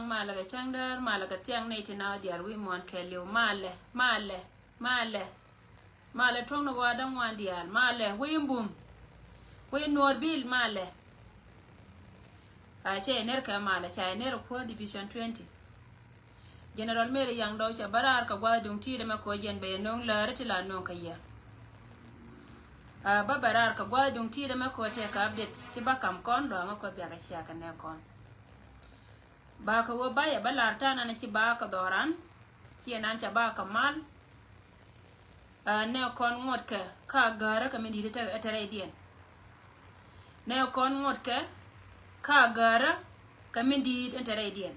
chang malaga changdar malaga tiang nei tina diar wi mon kelio male trong no wada wan dial male wimbum wi norbil male a che ner ka male cha ner ko division 20 general mere yang do cha barar ka gwa dung ti de ma ko jen be non la retila non ka ya ba barar ka gwa dung ti de ma ko te ka update ti ba kam kon do ko biya ka sha ka ne kon ba ka wo ba ya balar ta na ci ba ka doran ci nan cha ba ka mal ne kon ngot ka gara ka mindi ta tare dien ne kon ngot ka gara ka mindi tare dien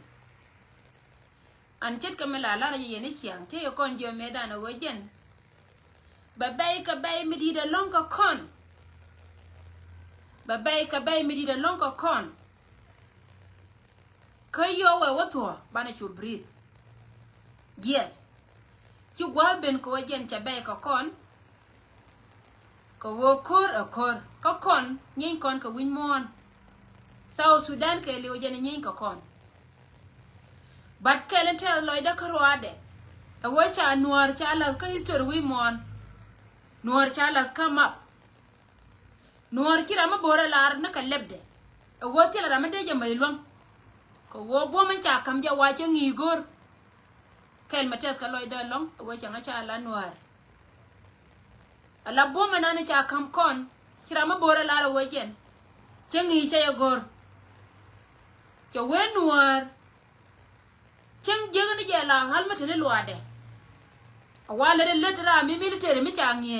an chet ka mela la ye ne siang te yo kon jo me dana wojen ba bay ka bay midi da long ka kon ba bay ka bay midi da long ka kon ka yo we wato bana should breathe yes si gwa ben ko wajen cha bay ka kon ko wo kor a kor ka kon nyin kon ka win mon South Sudan ke le wajen nyin ka kon but kelen tell loida karwade a wacha nuar chalas ka history we mon nuar chalas come up nuar kira ma bora lar na ka lebde a woti la ma deje mai lom ko wo bo man cha kam ja wacha ngigor kel mates ka loida long a wacha nga cha la nuar ala bo man na cha kam kon kira ma bora lar wajen chengi cha ya gor cha we nuar cheng jeng ni jela hal ma tene luade awale de letra mi military mi changi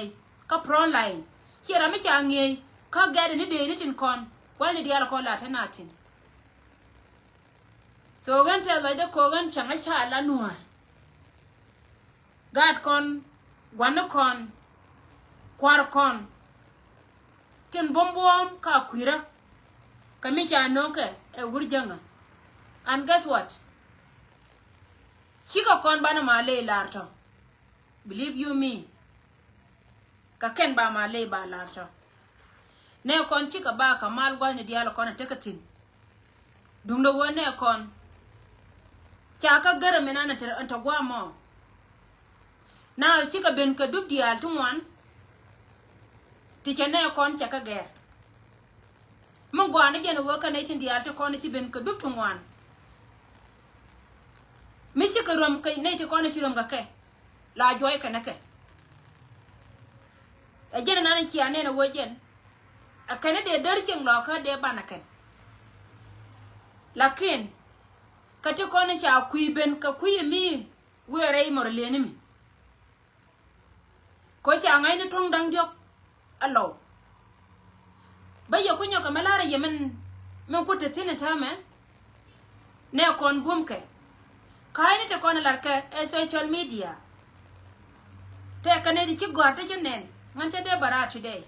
ka front line kira mi changi ka gade ni de ni tin kon wani diala ko la tanatin so gan te lo de ko gan changa cha la nuar gad kon gwana kon kwar kon tin bombom ka kwira ka mi cha noke e wurjanga and guess what Hika kon bana male larto. Believe you me. Ka ken ba male ba larto. Ne kon chika ba ka mal gwa ni dialo kon tekatin. Dungdo wo ne kon. Chaka gara menana ter anta gwa mo. Na chika ben ka dub dial tumwan. Ticha ne kon chaka ger. Mo gwa ni jeno wo ka ne tin dial to kon chi ben ka dub tumwan. Michi ka rom kai ne te kono kirom ga kai la joy ka nake a jena nan ci ane na wojen a kana de darcin lo ka de banakan lakin ka te kono sha kuiben ka kuyi mi were mor leni mi ko sha ngai ni tong dang jok allo baye kunyo ka malara yemen men ko te tina tama ne kon bumke kaini te kona larka e social media te kane di ci gorte ci nen man ca de bara today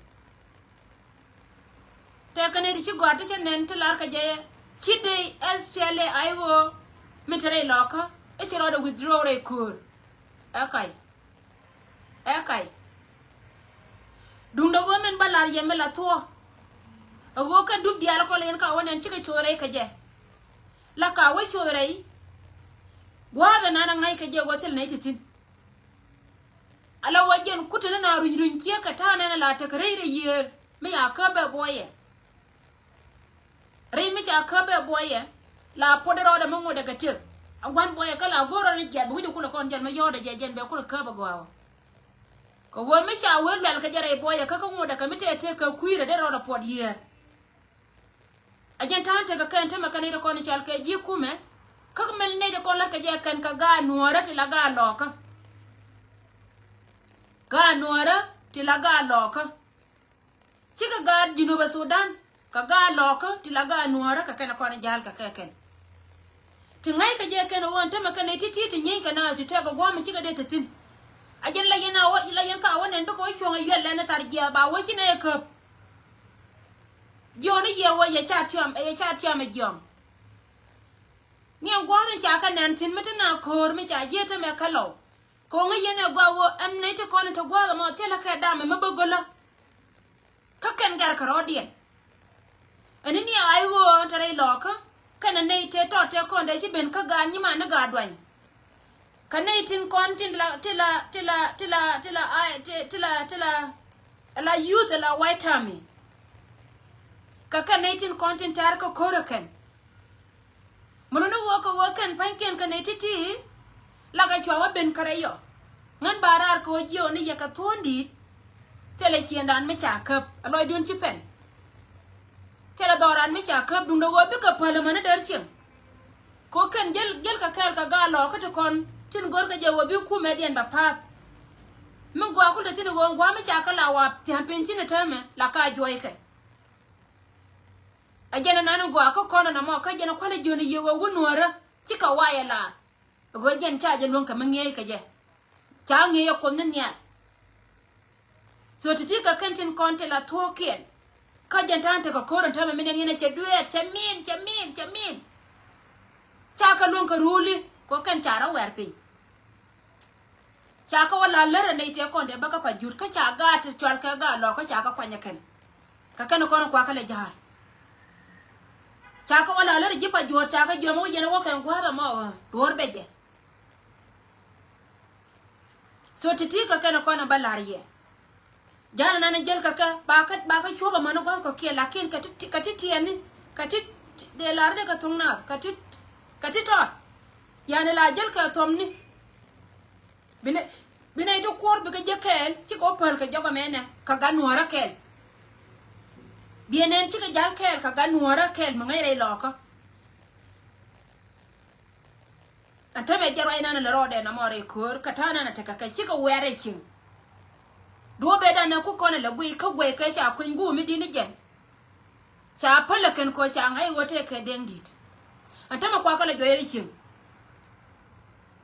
te kane di ci gorte ci nen te larka je ci de SPLA aiwo mitere loka e ci roda withdraw re kur akai dunda go men balar yeme la to go ka dub dial ko len ka wonen ci ka chore ka je la ka wa chore Gwaga nana ngai ka je hotel na titin ala wajen kutana na runrun kiya ka tana na la ta kare da yer me ya ka be boye re me ja ka be boye la podero da mongo daga tek agwan boye kala goro ri ja bu kula kon jan me yoda je jen be kula ka ba gwawo ko wo me ja wel dal ka jare boye ka ko da ka mite te ka kuira da roda pod yer ajen tante ka kan ta makane da kon chal ka ji kume kaka mel ne ko la ka je kan ka ga nuara ti la ga loka ga nuara ti la ga loka chika ga Junuba Sudan ka ga loka ti la ga nuara ka kana ko na jal ka ken ti ngai ka je ken won ta maka ne titi ti nyin ka na ti ta ga gwa mi chika de tin ajen la yana wa la yan ka wonen do ko shon yella na tarjiya ba wo kine ka joni ye wo ya cha tiam e jom ni gwarin cha ka nan tin mutuna kor mi cha yeta me kalo ko ngi yene gwawo am ne te ko to gwaga mo tela ka da me mabagola ka kan gar ka rodien ani ni ai wo tare loka kana nei te to te kon de ben ka gan ni ma na ga dwan kana tin kon tin la la youth la white army ka kana tin kon tin tar ka korakan mono wo kan panken kana titi la ga chwa ben karayo ngan barar ko jio ni ya ka tondi tele chiendan me cha kap aloy dun chi pen tele doran me cha kap dun do wo be ka pala mana dar chim ko kan gel ka kal ka ga lo ka to kon tin gor ka je wo bi ku medien ba pa mun gwa ku de tin go ngwa me cha ka la wa tiampin tin teme la ka joy ke ajena nanu gwa ko kono na mo ka jena kwale joni ye wo gunora chi ka wa ya la go jen cha je lon ka menge ka je cha nge yo kon nya so titi ka kantin konte la token ka jantante ka koron tama minen yana che duet chamin cha ka lon ka ruli ko kan chara wer pin cha ka wala lere ne te konde baka pa jur ka cha ga te chwal ka ga lo ka cha ka kwanya kan ka kan kono kwa ka le jahal cha ka wala lere jipa jur cha ka jomo yene wo kan gwara mo dor beje so titi ka kan kono balariye jana nana jel kaka ba ka shoba mano ko ke lakin ka titiani ka tit de larde ka tongna ka tit to yani la jel ka tomni bine to kor be ka jekel ci ko pal ka joga mena ka ganwara kel bienen ci ka jal kel ka ganwara kel mo ngay re loko atabe jarwa ina na rode na more kor ka tana na taka ka ci ka were kin do be da na ku kona la gui ka gwe ka cha kun gu mi dini jen cha palakan ko cha ngai wote ka dengit antama kwa kala joyeri chim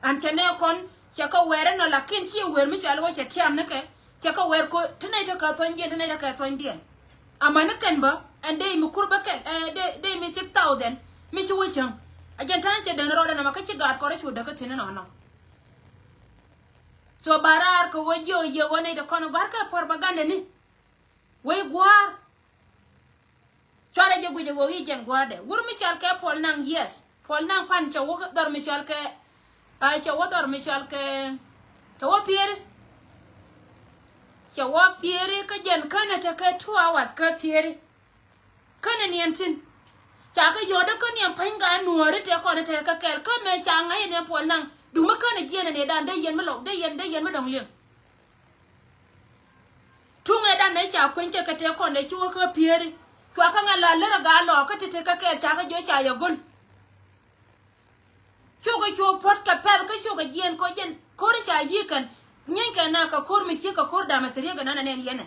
antene kon cha ka were no lakin chi wer mi cha lo cha tiam ne ke cha ka wer ko tunai ta ka ton jen tunai ta ka ton dien amana kan ba ande mi kurba ken de mi 6000 mi chi wuchan ajan tan che dan roda na makachi gar ko ra chu da ka tin no so barar ko wojo ye wone de kono gar ka propaganda ni way gwar chore je guje wo hijen gwade wur mi chal ke pol nang yes pol nang pan cha wo dar mi chal ke cha wo dar mi chal ke to wo pier cha wo fiere ka jen kana ta ka 2 hours ka fiere kana ni antin cha ka yoda ko ni panga nuore te ko te ka kel ka me cha ngai ne pol nang du ma kana jena ne dan de yen ma lo de yen ma dong lien tunga dan ne cha kwen te ka te ko ne chi wo ka piere kwa ka ngala le ga lo ka te ka kel cha ka jo cha ya gol shu pot ka pe ka shu ka jen ko cha yi kan nyen ka na ka kor mi shi ka kor da ma sere ga na ne yen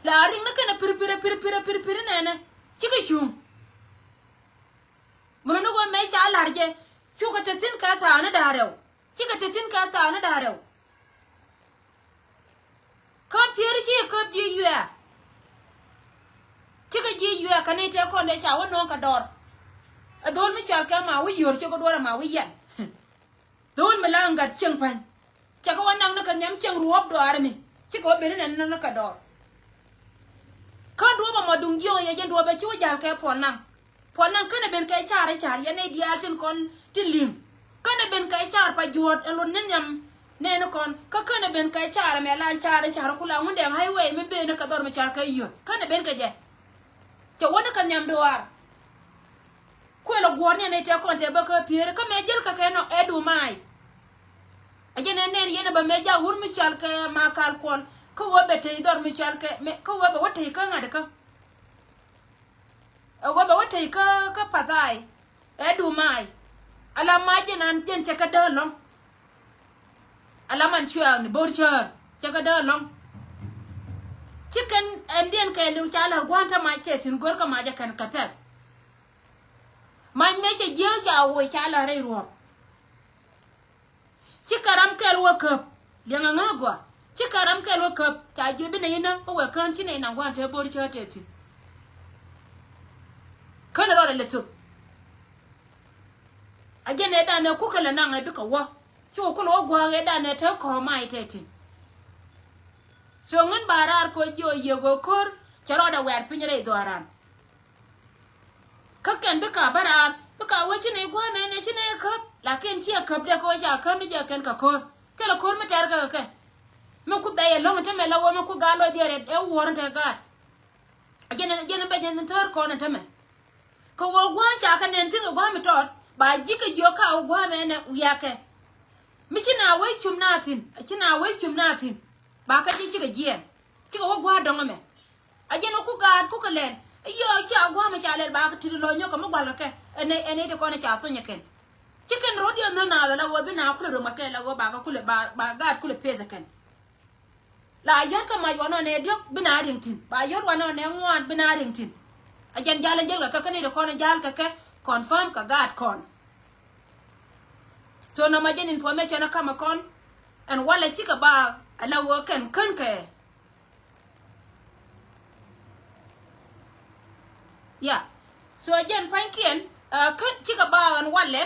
la ring na kana pir ne chi ka shu mo no go me cha larje shu ka te tin ka ta na da rew chika tetin ka ta na da rew kan pier chi ka ji yue chika ji yue ka ne te ko ne cha wono ka dor a dol mi chal ka ma wi yor chi ko dora ma wi yan dol mi la ngat cheng pan cha ko wanang na ka nyam cheng ruop do armi chi ko be ne na ka dor kan do ma dung yo ye jen do be chi jal ka ponang kana ben ka chare ya ne di altin kon tilim kana ben kai char pa juot elon nyam ne no kon ka kana ben kai char me lan char kula ngunde highway me be ne ka dor me char kai yo kana ben ka je che wona kan nyam doar ko lo gorne ne te kon te ba ka piere ka me jel ka no edu mai ajene ne yene ba me ja wur mi chal ka ma kal kon ko wo be te dor mi chal ka me ko wo be wote ka ngade ka wo be wote ka patai edu mai ala majinan jen chaka dalong ala man chua ni borchar chaka dalong chicken indian ke lu chala gwanta ma che sin gor ka ma ja kan kapep man me che je cha wo chala re ro chikaram kel wo kap lenga ngagwa chikaram kel wo kap ta je bi ne ina o we kan ti ne na gwanta borchar te ti kana ro le tu ajene da ne kukala na ngai bika wa chu ko lo gwa ge da ne te ko mai te tin so ngan barar ko jo ye go kor charo da wer pinyre do aran kakan bika barar baka wachi ne gwa me ne chine kap lakin chi kap de ko cha kan de kan ka kor tela kor ma tar ka ka me ku da ye long te me la wo me ku ga lo de re e wor te ga ajene ba jene tar ko na te me ko wo gwa cha ka ne tin gwa mi tot ba jika jo ka gwa me ne ya ke mi china we chum natin ba ka ji ga jien chi ko gwa dong me ajene ku ga ku ka len yo cha gwa me cha le ba ka ti lo nyo ka mo gwa la ke ene te ko na cha to nyeken chicken rodeo no na la wo bina ku le ma ke la wo ba ka ku le ba ga ku le pesa ken la yor ka ma wono ne diok bina ringtin ba yor wono ne ngwan bina ringtin ajan jala jel ka ne de ko na jal ka ke confirm ka gad kon so na ma jen information na kama kon and wala chika ba ala wo kan ke yeah so ajan pankien kan chika ba an wale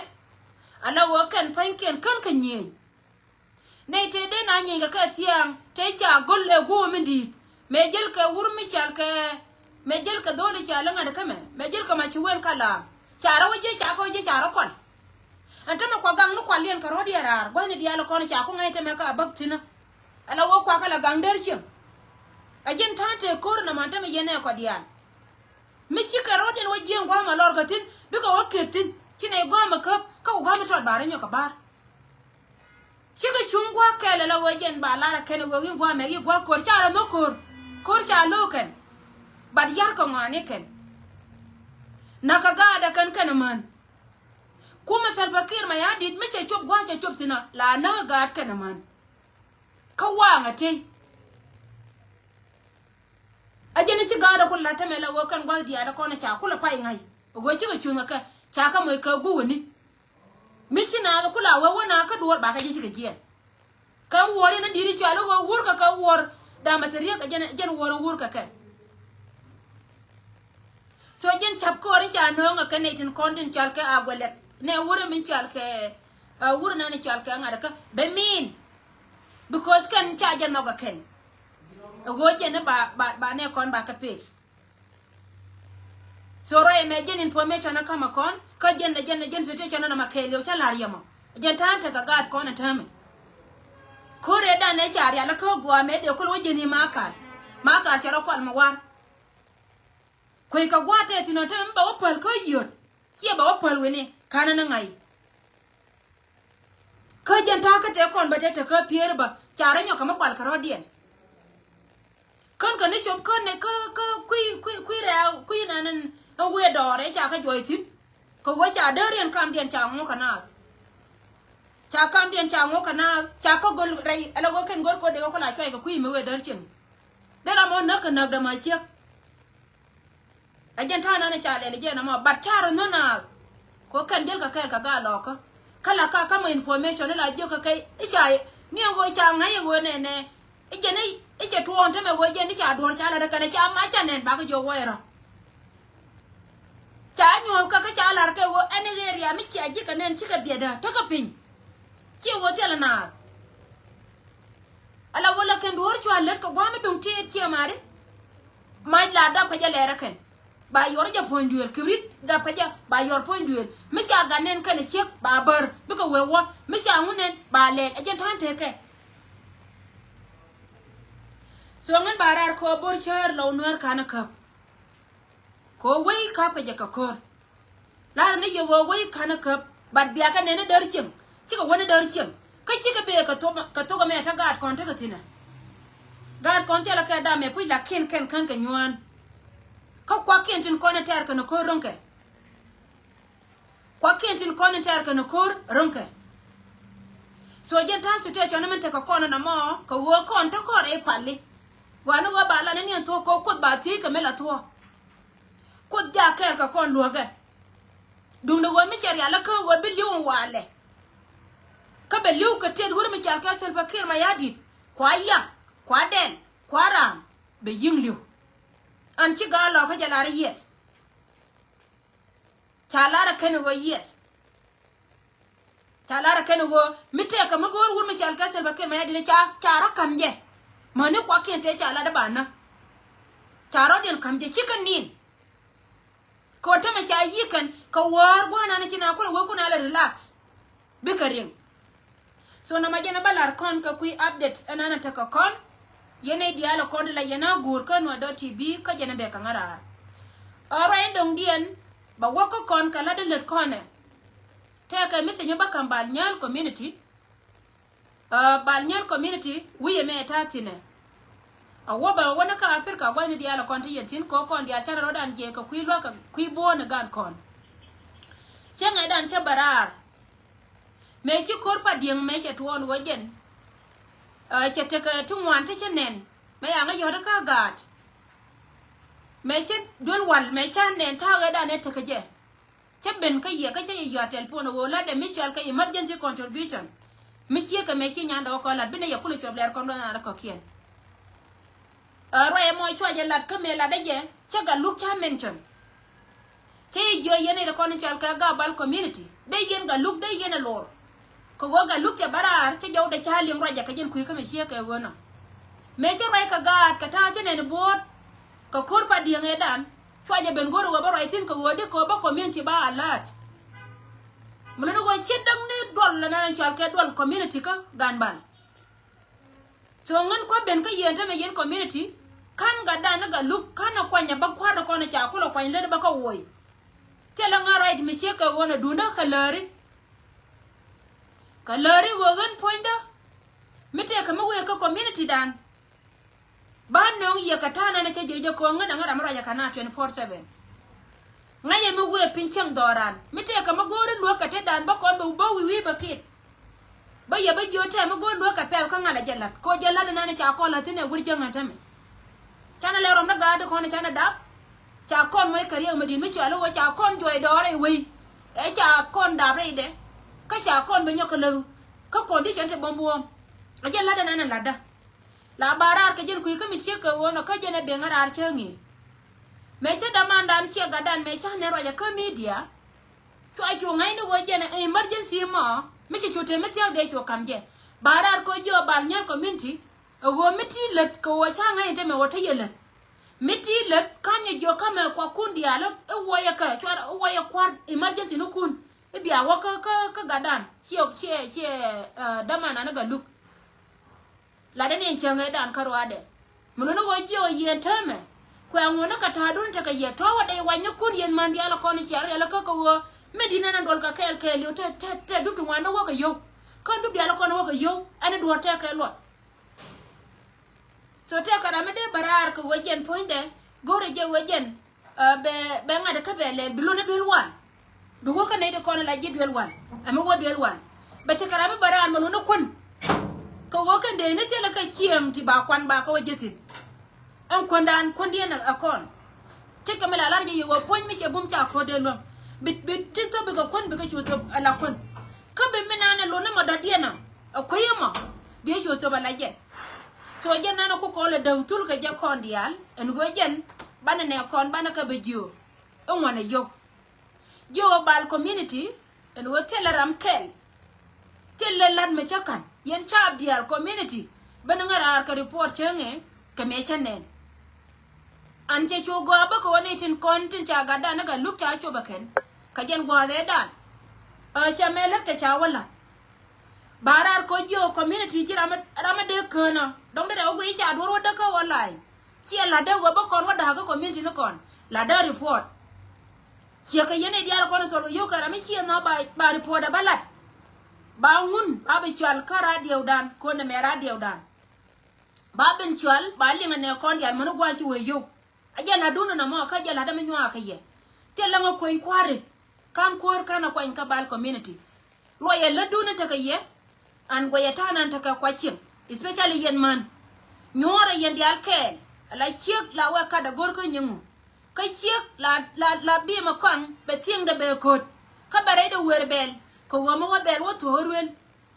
ala wo kan pankien kan nyi nei te de na nyi ka tiang te cha golle go mindi me jel ka wurmi chal ka me jel ka dole cha langa de kame me jel ka ma chi wen kala chara waje cha ko je chara kon anta ma kwa gang no kwa lien ka rodi rar go ni dialo kon cha ko ngai te me ka baktina ala wo kwa kala gang der chim ajen tante kor na manta me yene ko dial mi chi ka rodi no je ngwa ma lor ka tin bi ko waketin kine gwa ma kap ka gwa ma tot bare nyo ka bar chika chungwa kele la wajen ba la ken wo gwa me gwa kor cha no kor cha loken bad yar ko ngane ken nakaga da kan man kuma salbakir ma yadit me che chop gwa che chop tina la na ga kan man kawa ngate ajene ci ga da kullu ta me la wo kan gwa dia da ko na cha kula pai ngai go ci ga chunga ka cha ka mai ka gu ni mishina da kula wa wana ka duwar ba ka ji ci ga jiya kan wore na diri ci alo go wur ka wor da materiya ka jen wor wur ka so jen chap ko ri cha no nga kan itin kontin chal ka agwele ne wure min chal ka wure na ni chal ka ngada ka be min because kan cha jen no ga ken go jen ba ne kon ba ka pes so ro e me jen information na kama kon ka jen so te chana na makele o chala yamo jen tanta ka gad kon na tame ko re da ne cha ya la ko gwa me de ko jen ni makal chara kwal mawar koi ka gwate tino te mba wapal ko yot kia ba wapal wene kana na ngai ka jen ta ka te kon ba te ka pier ba chara nyo kama kwal karodien kon ka ne chop kon ne ka kui nanan we dore cha ka joitin ko wa cha darian kam dien cha ngo kana cha kam dien cha ngo kana cha ko gol rai ala go ken gol ko de ko la choi ko kui me we dar chen de la mo na ka na da ma chia ajen ta na ne cha le je na mo bat charo no na ko kan jel ka ga lo ko kala ka mo information la je ka kai isha ni go cha ngai go ne ije to on te me go je ni cha do cha la ka ne cha ma cha ne ba ko jo wo era cha nyo ka cha la ka wo ene area mi cha ji ka ne chi ka bieda to ka pin chi wo te la na ala wala kan do chwa le ko gwa me dum ti mare ma la da ka ja le ra ken ba yor ja point duel kibrit da paja ba yor point duel mi cha ganen kan chek ba bar bi ko wewo mi cha ngunen ba le ajen tan te ke so ngan barar ko bor char law noir kana kap ko wei kap ka jaka kor la ne ye wo wei kana kap bad biya ka ne dar chim ci ka wani dar chim kai ci ka be ka to ga me ta gad kon ta ka tina gad kon ta la ka da me pu la ken kan ka nyuan ka kwa kentin kona tar kana ko ronke kwa kentin kona tar kana ko ronke so jen ta su te chona men te ka kona na mo ka wo kon to ko e palle wana wa bala ne to ko ba ti ka mela to ko ja ka ka kon luoge dung do wo mi cher ya la ko wo bilion wale ka be liu ka te wur mi cher ka sel pakir ma yadi kwa ya kwa den kwa ram be yin liu an ci ga lo ka jala yes talara kan wo yes talara kan wo mite ka magor wur mi chal ka sel ba ke ma yadi cha chara kamje mane kwa kente chala da bana charo den kamje chicken nin ko ta ma cha yikan ka war gwana na kina kula we kuna la relax bikaring so na majana balar kon ka kui update anana taka kon yene diala kon la yana gur kan wa .tv ka jana be ka ngara ora endong dien ba wako kon kala de let kone te ka mi se nyoba kambal nyal community bal nyal community wiye me tatine awoba wona ka Africa gwani diala kon tiyentin ko kon dia chana rodan je ka kui lo ka kui bon gan kon chenga dan cha barar me chi korpa ding me che tuon wojen che te ka tungwan te chenen me anga yoda ka gat me che dol wal me cha nen ta ga da ne te ka je che ben ka ye ka che yo telefon wo la de michel ka emergency contribution mi che ka me chi nyanda ko la bine ya kulu chobler kon na ko kien roye mo chwa je lat ka me la de je che ga look cha mention che yo yene de kon chal ka ga bal community de yen ga look de yen lor ko woga lukte barar che jawde chalim raja ka jen kuy ka me sheka wono me che ray ka gat ka ta che ne bot ka korpa dienge dan faje ben goro go baro itin ko wodi ko ba community ba alat mulo go che dang ne dol na na chal ke dol community ka ganbal so ngan ko ben ka yenta me yen community kan ga dan ga luk kana kwanya ba kwado ko na cha ko lo kwanya le ba ka woy tela nga right me sheka wono dunda khalari kalari wogan pointa mite kama we ka community dan ban no ye katana na cheje ko ngana ngara mara ya kana 24/7 ngaye mu we pinchang doran mite kama gore lo ka te dan ba kon ba wi ba kit ba ye ba jote ma go lo ka pel ka ngala jalat ko jalat na na cha ko la tine gurje ngata me chana le rom na ga de ko na chana dab cha kon moy kariya madin mi cha lo wa cha kon joy dore wi e cha kon da re de ka cha kon be nyoko lu ka condition te bombuom ajen lada nana lada la barar ka jen kuy ka mi che ka wono ka jene be ngarar chengi me che damanda an che gadan me cha ne roja ka media to ai chu ngai no wo jene emergency mo me che chote me tia de chu kamje barar ko jo ban nyal community wo miti let ko wo cha ngai te me wo te yele miti let kanye jo kama kwa kundi alo wo ya ka chwa wo ya kwa emergency no kun bia wa ka gadan che damana na ga luk la da ne chenga dan karwa de muno no waji o yen tame kwa ngona ka ta dun ta ka ye to wa dai wanya kun yen man dia la kon shar ya la ka ko medina na dol ka kel kel yo te du tu wana wa ka yo kan du dia la kon wa ka yo ana du ta ka lo so te ka na me de barar ko wajen poinde gore je wajen be ngada ka bele bilone dul wan du ko ne de kon la jidwel wan ama wodwel wan bete karabe baran manu no kun ko wokan de ne tele ka chiam ti ba kwan ba ko jeti an kondan kondi na akon te kamela larje yo pon mi ke bum cha ko de lo bit ti to be ko kon be ka chuto ala kon ka be menana lo na madadiena akoyema be chuto ba la je so je nana ko ko le dawtul ka je kon dial en go jen bana ne kon bana ka be jio on wana yo jo bal community en wo teleram kel telelan me chakan yen cha bial community bana ngara ka report chenge ka me chanen anje cho go ba ko ne tin kontin cha ga dan ga lukka cho baken ka jen go de dan cha mele ka cha wala barar ko jo community jira rama de kana dong de go cha do da ka wallahi chi la de go ba kon wa da ga community no kon la da report chia ka yene dia ko to yo kara mi chia no ba report balat ba ngun ba be chwal ka radio dan ko ne me radio dan ba ben chwal ba linga ne kon dia mo gwa chi we yo aja la dunu na mo ka ja la da me nywa ka ye te la ngo koin kware kan kwor kana koin ka bal community lo ye la dunu ta ka ye an go ye tanan ta ka kwachin especially yen man nyora yen dial kel la chiek la wa ka da gor ko nyimu ka chiek la bi ma kon be ting da be kot ka bare da wer bel ko wa ma bel wo torwel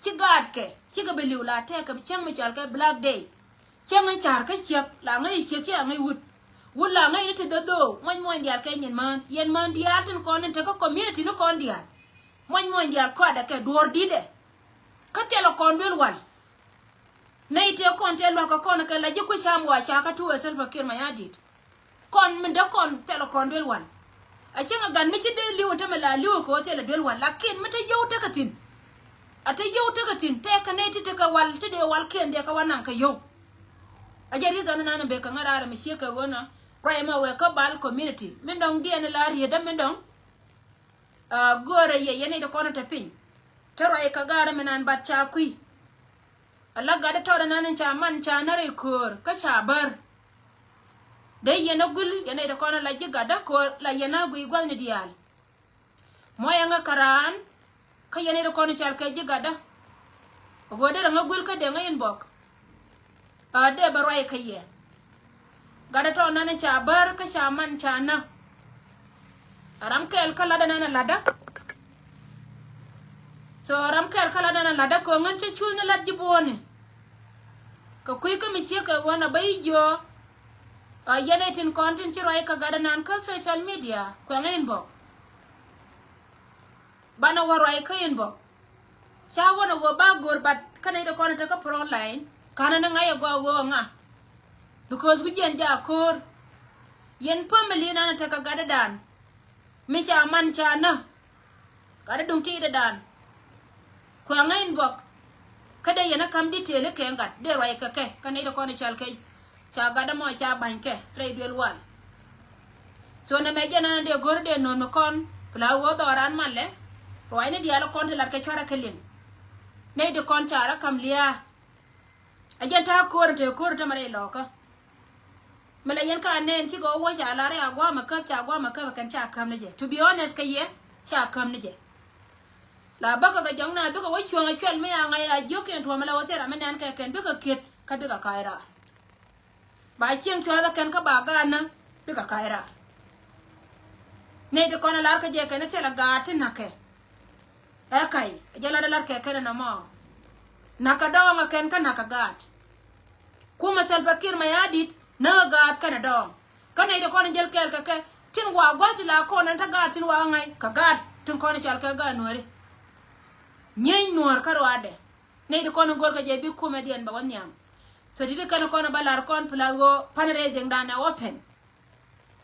chi gad ke chi ka be liu la te ka chang me chal ka black day chang an char ka chiek la ngai chiek ya ngai wut wula ngai te do moy dial ka yen man dial tin kon te ko community no kon dial moy dial ko da ke dor di de ka te lo kon wel wal nei te kon te lo ka kon ka la ji ku cham wa cha ka tu esel fakir ma yadit kon min da kon te lo kon wel wal chinga gan mi chide liwo ta mala liwo ko te la dol wala ken mata yow takatin ata yow takatin te ka ne ti ka wal ti de wal ken de ka wanan ka yow ajari zana nana be ka ngara mi sheka wona rai ma we ka bal community min dong di en la ri da min dong gore ye yene de kono ta pin ta rai ka gara minan bat cha kui Allah ga da tawda nanin cha man cha nare kor ka cha bar dai yana gul yana da kono la jiga da ko la yana gu igwal ni dial moya nga karan ka yana da kono cha ka jiga da go da nga gul ka de ngayin bok de barwai kaye ga da tawda nanin cha bar ka cha man cha na aram kel kala da nana lada so ram kel kala da nana lada ko ngan cha chul na ladji bone ka kuy ka mi ka wona bay jo yana tin content ci roy ka gada nan ka social media ko ngin bo bana waro ay kayen bo cha wona go ba gor bat kana da kono ta ka pro line kana na ngaya go nga because gu jen ja kor yen family na ta ka gada dan mi cha man cha na gada dung ti da dan ko ngin bo kada yana kam di tele ke ngat de roy ka ke kana da kono chal ke cha gada mo cha banke re del wal so na me jana de gorde no no kon pla wo doran malle roy ne diala kon te lat ke chora kelim ne de kon chara kam liya ajenta ko te mare loka mala yen ka ne ci go wo cha la re agwa ma kan cha kam ne je to be honest ka ye cha kam ne je la baka ga jangna duka wo chuanga chwel me anga ya joken to mala wo tera me nan ka ken duka kit ka duka kaira ba chieng chwa da ken ka ba ga na duka kaira ne de kona lar ka je ken te la ga tin na ke e kai jala da lar ke ken na mo na ka dong ken ka na ka gat kuma sal bakir ma yadit na gat kana dong kana de kona jel kel ka ke tin wa gosi la kona ta gat tin wa ngai ka gat tin kona chal ka ga nori nyey nor karo ade ne de kono gol ka je bi comedian ba wanyam so didi kana kono balar kon plago fundraising dana open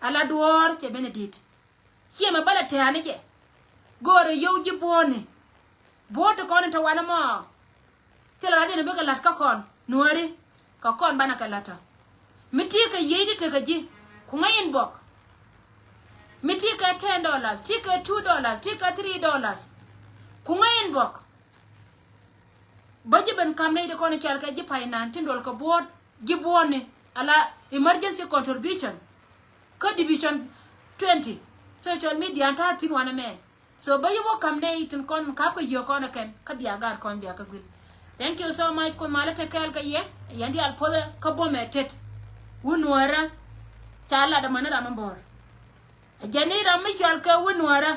ala duor che benedit chiema bala tane je gore yowji bone boto kono to wana mo tela rade ne bega lat ka kon nori ka kon bana ka lata miti ka yeji te ka ji kuma yin bok miti ka $10 tika $2 tika $3 kuma yin bok baji ben kamne de kono chal ka ji pay nan tindol ko bod ji bone ala emergency contribution ko division 20 social media ta tin wana me so bayi wo kamne tin kon ka ko yo kono ken ka biya gar kon biya ka gul thank you so much ko mala te kal ka ye yandi al pole ka bo metet wunwara chala da manara mambor janira mi chal ka wunwara